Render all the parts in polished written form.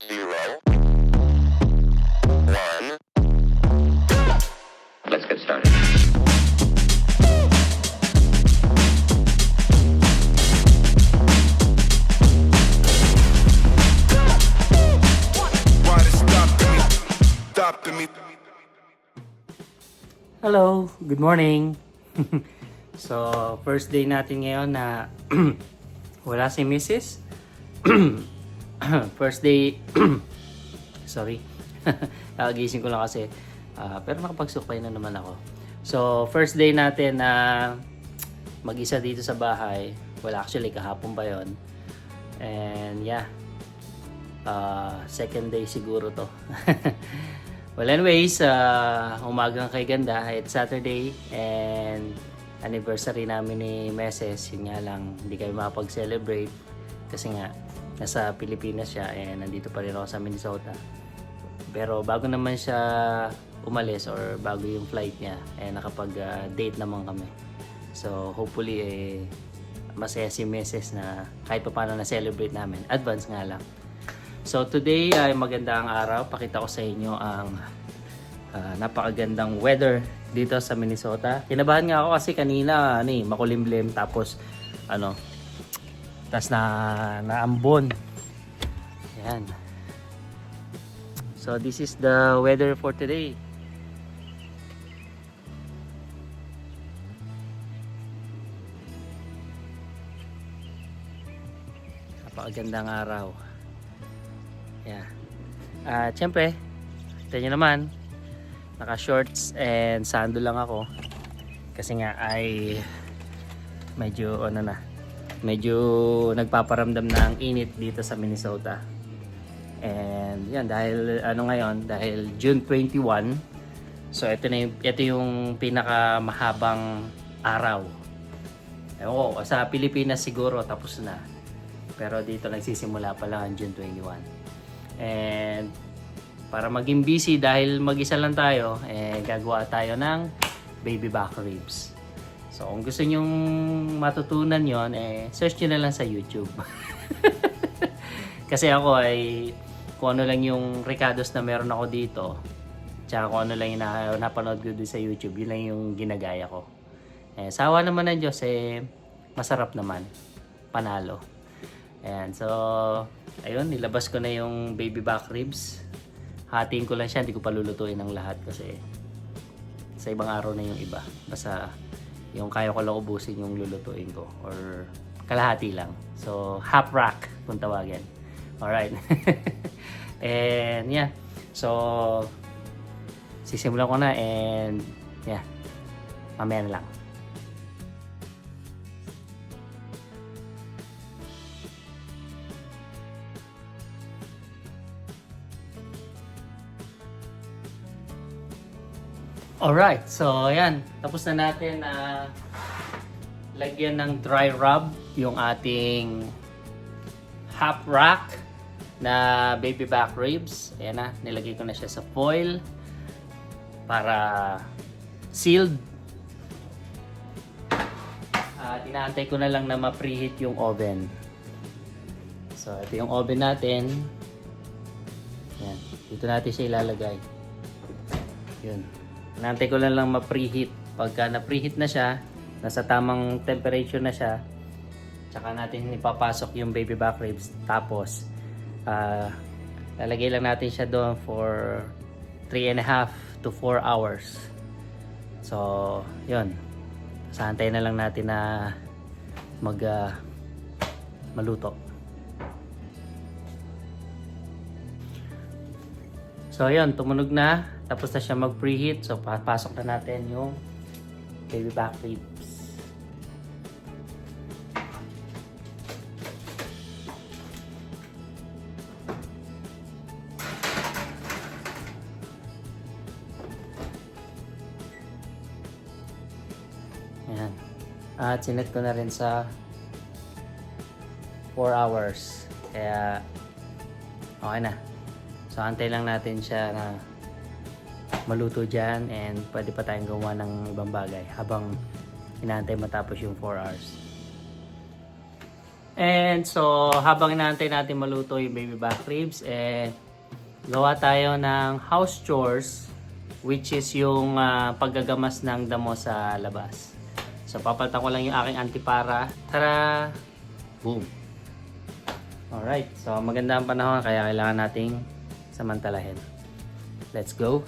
0, 1. Let's get started. Why they stopping me? Stopping me. Hello, good morning. So, first day natin ngayon na wala si Mrs. First day, sorry, gising ko lang kasi. Pero nakapagsukay na naman ako. So, first day natin na mag-isa dito sa bahay. Well, actually, kahapon pa yon. And yeah, second day siguro to. Well, anyways, umagang kay ganda. It's Saturday and anniversary namin ni Meses. Yun nga lang, hindi kami makapag-celebrate kasi nga nasa Pilipinas siya and nandito pa rin ako sa Minnesota. Pero bago naman siya umalis or bago yung flight niya, nakapag-date naman kami. So, hopefully, masaya si Meses na kahit pa paano na-celebrate namin. Advance nga lang. So today ay magandang araw. Pakita ko sa inyo ang napakagandang weather dito sa Minnesota. Kinabahan nga ako kasi kanina makulimlim tapos naambon. Ayan. So this is the weather for today. Napakagandang araw. Yeah. Siyempre, ito nyo naman, naka-shorts and sando lang ako. Kasi nga ay medyo nagpaparamdam na ang init dito sa Minnesota. And yan, dahil June 21, so ito yung pinakamahabang araw. Sa Pilipinas siguro tapos na. Pero dito nagsisimula pa lang ang June 21. And para maging busy dahil mag-isa lang tayo, gagawa tayo ng baby back ribs. So kung gusto nyong matutunan yon, search nyo na lang sa YouTube. Kasi ako ay kung ano lang yung recados na meron ako dito, tsaka kung ano lang yung napanood ko doon sa YouTube, yun lang yung ginagaya ko. Sawa naman ng Diyos, masarap naman. Panalo. Ayan, so ayun, nilabas ko na yung baby back ribs. Hatiin ko lang siya, hindi ko pa lulutuin ng lahat kasi sa ibang araw na yung iba. Basta yung kaya ko lang ubusin yung lulutuin ko or kalahati lang. So half rack kung tawagin. Alright. And yeah, so sisimulan ko na and yeah, mamaya na lang. Alright, so ayan, tapos na natin lagyan ng dry rub yung ating half rack na baby back ribs. Ayan na, nilagay ko na siya sa foil para sealed. Inaantay ko na lang na ma-preheat yung oven. So ito yung oven natin. Ayan, dito natin siya ilalagay. Yun. Nantay ko lang ma-preheat. Pagka na-preheat na siya, nasa tamang temperature na siya, tsaka natin ipapasok yung baby back ribs. Tapos, lalagay lang natin siya doon for 3.5 to 4 hours. So, yun. Santay na lang natin na maluto. So, yun. Tumunog na. Tapos na siya mag-preheat. So, pasok na natin yung baby back ribs. Ayan. At sinet ko na rin sa 4 hours. Kaya, okay na. So, antay lang natin siya na maluto dyan and pwede pa tayong gawa ng ibang bagay habang inaantay matapos yung 4 hours. And so, habang inaantay natin maluto yung baby back ribs, gawa tayo ng house chores, which is yung paggagamas ng damo sa labas. So, papalitan ko lang yung aking antipara. Tara! Boom! Alright, so maganda ang panahon kaya kailangan nating samantalahin. Let's go!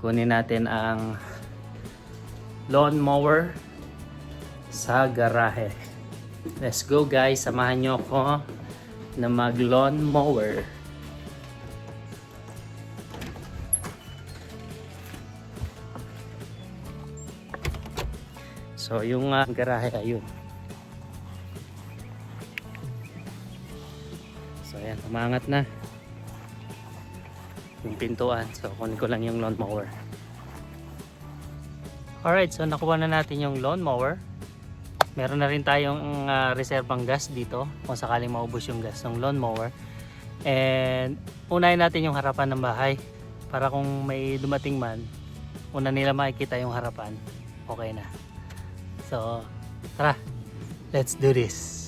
Kunin natin ang lawn mower sa garahe. Let's go guys, samahan nyo ako na mag lawn mower. So yung garahe ayun. So ayan, umangat na yung pintuan. So kunin ko lang yung lawn mower. Alright, so nakuha na natin yung lawn mower. Meron na rin tayong reserbang gas dito kung sakaling maubos yung gas ng lawn mower. And unahin natin yung harapan ng bahay para kung may dumating man, una nila makikita yung harapan. Okay na. So, tara, let's do this.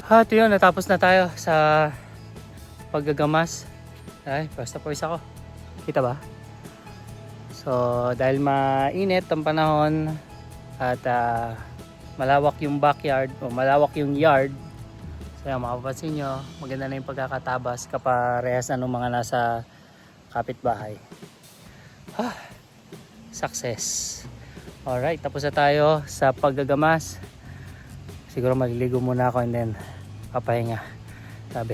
At yun, natapos na tayo sa paggagamas. Ay, basta pawis ako. Kita ba? So, dahil mainit ang panahon at malawak yung backyard o malawak yung yard. So, yan, mapapansin nyo, maganda na yung pagkakatabas kaparehas na ng mga nasa kapitbahay. Success! Alright, tapos na tayo sa paggagamas. Siguro maliligo muna ako and then papahinga. Sabi,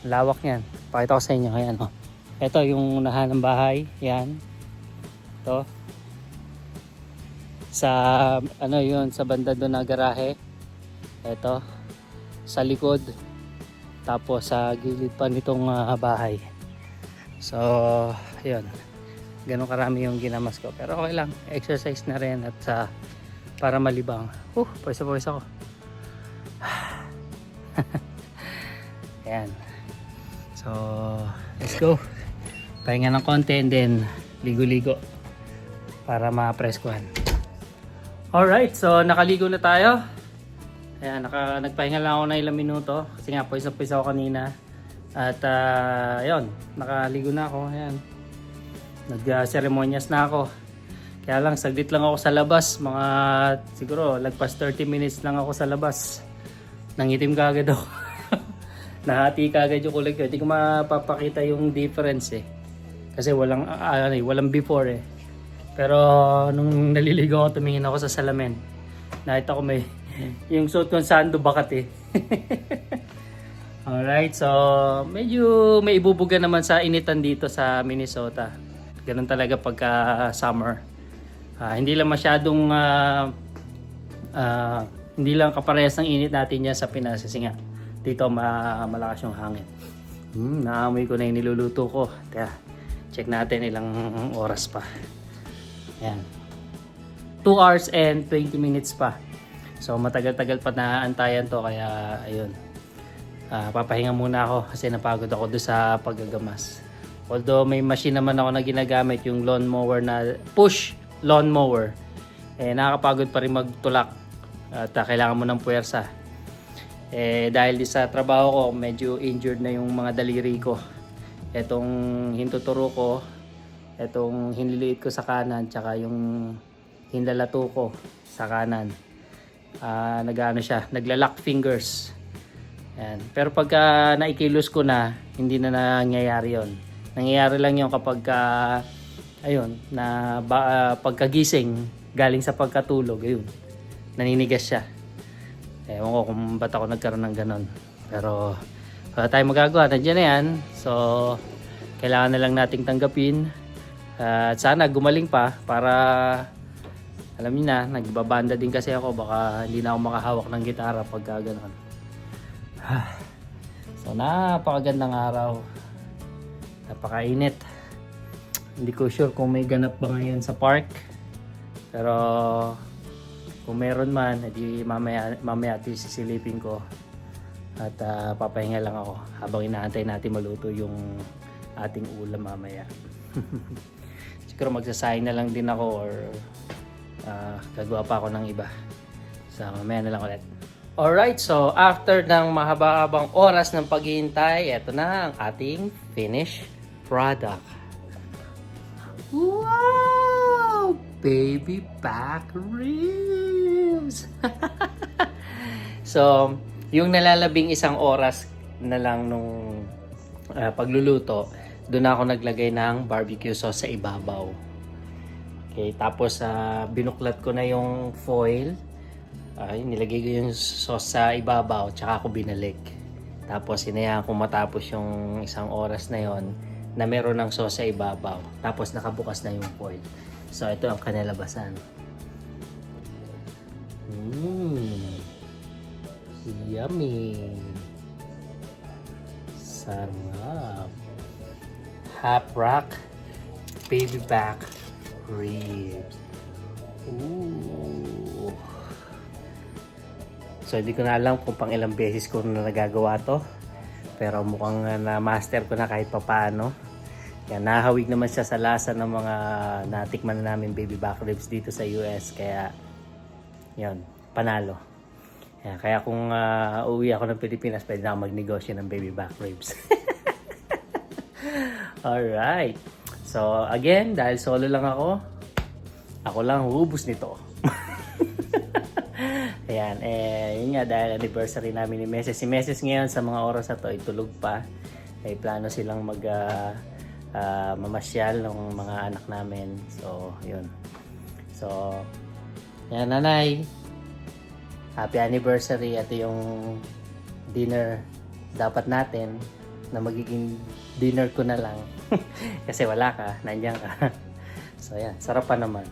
lawak niyan. Pakita ko sa inyo. Ayan, oh. Ito yung unahan ng bahay. Yan. Ito. Sa, ano yun, sa banda doon na garahe. Ito. Sa likod. Tapos sa gilid pa nitong bahay. So, yun. Ganun karami yung ginamas ko. Pero okay lang. Exercise na rin at para malibang. Pawis ako. Ayan. So, let's go. Pahinga ng konti and then ligo-ligo para ma-preskuhan. Alright, so nakaligo na tayo. Ayan, nagpahinga lang ako na ilang minuto kasi nga pawis ako kanina. At yun, nakaligo na ako. Ayan. Nag-seremonyas na ako. Kaya lang, saglit lang ako sa labas. Mga siguro lagpas 30 minutes lang ako sa labas. Nangitim ka agad ako. Nahati ka agad yung kulay ko. Hindi ko mapapakita yung difference eh. Kasi walang before eh. Pero nung naliligo ako, tumingin ako sa salamin. Nakita ko may yung suot kong sando bakat eh. Alright, so medyo may ibubuga naman sa initan dito sa Minnesota. Ganun talaga pagka summer. Hindi lang masyadong hindi lang kaparehas ng init natin yan sa Pinas kasi nga dito malakas yung hangin. Naamoy ko na yung niluluto ko. Kaya check natin ilang oras pa. Ayan. 2 hours and 20 minutes pa. So matagal-tagal pa naantayan to kaya ayun. Papahinga muna ako kasi napagod ako doon sa paggagamas. Although may machine naman ako na ginagamit, yung lawn mower na push lawn mower. Nakakapagod pa rin magtulak at kailangan mo ng puwersa. Dahil sa trabaho ko, medyo injured na yung mga daliri ko. Etong hintuturo ko, etong hinliliit ko sa kanan, tsaka yung hindalato ko sa kanan. Nagla-lock fingers. Yan. Pero pagka naikilos ko na, hindi na nangyayari yon. Nangyayari lang yon kapag pagkagising galing sa pagkatulog, ayun, naninigas siya. Ewan ko kung ba't ako nagkaroon ng ganon. Pero wala tayong magagawa, nandiyan na yan. So kailangan na lang nating tanggapin. At sana gumaling pa para alam niyo na, nagbabanda din kasi ako, baka hindi na ako makahawak ng gitara pagka gano'n. So napakagandang araw, napakainit. Hindi ko sure kung may ganap ba ngayon sa park, pero kung meron man, edi mamaya at sisilipin ko at papahinga lang ako habang inaantay natin maluto yung ating ulam mamaya. Siguro magsasayang na lang din ako or gagawa pa ako ng iba. So mamaya na lang ulit. Alright, so after ng mahaba-habang oras ng paghihintay, eto na ang ating finished product. Wow! Baby back ribs! So, yung nalalabing isang oras na lang nung pagluluto, doon ako naglagay ng barbecue sauce sa ibabaw. Okay, tapos binuklat ko na yung foil. Nilagay ko yung sauce sa ibabaw, tsaka ako binalik. Tapos hinayaan ko matapos yung isang oras na yon na meron ng sauce sa ibabaw. Tapos nakabukas na yung foil. So ito ang kanalabasan. Yummy! Sarap! Half rack baby back ribs. Ooh! So hindi ko na alam kung pang ilang beses ko na nagagawa to. Pero mukhang na-master ko na kahit papaano. Yan, nahawig naman siya sa lasa ng mga natikman na namin baby back ribs dito sa US. Kaya, yun, panalo. Yan, kaya kung uwi ako ng Pilipinas, pwede na ako magnegosyo ng baby back ribs. Alright. So, again, dahil solo lang ako lang huubos nito. Ayan, yun nga, dahil anniversary namin ni Meses. Si Meses ngayon sa mga oras na to ay tulog pa. May plano silang mamasyal ng mga anak namin. So, yun. So, yan, nanay. Happy anniversary. Ito yung dinner dapat natin na magiging dinner ko na lang. Kasi wala ka, nandiyan ka. So, yan. Sarap pa naman.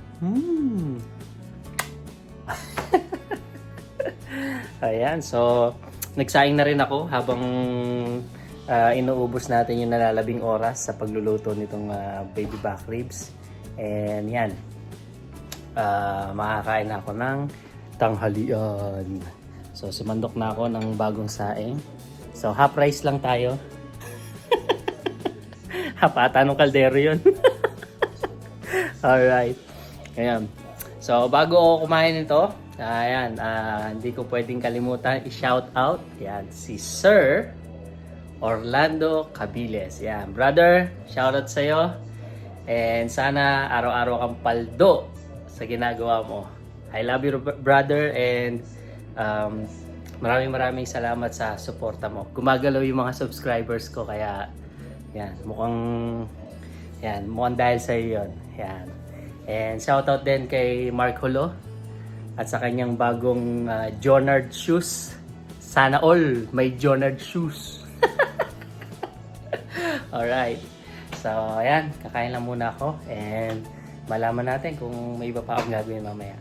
Ayan, so nagsaing na rin ako habang inuubos natin yung nalalabing oras sa pagluluto nitong baby back ribs. And yan, makakain na ako ng tanghalian. So sumandok na ako ng bagong saing. So half rice lang tayo. Hapata nung kaldero yun. Alright. Ayan. So bago ako kumain nito, ayan, hindi ko pwedeng kalimutan i-shout out, yan, si Sir Orlando Cabiles. Yan, brother, shout out sa'yo. And sana araw-araw kang paldo sa ginagawa mo. I love you, brother, and maraming salamat sa suporta mo. Gumagalaw yung mga subscribers ko, kaya yan, mukhang dahil sa'yo yun. Yan. And shout out din kay Mark Hulo at sa kanyang bagong Jonard shoes. Sana all may Jonard shoes. Alright. So, ayan. Kakain lang muna ako. And malaman natin kung may iba pa akong gagawin mamaya.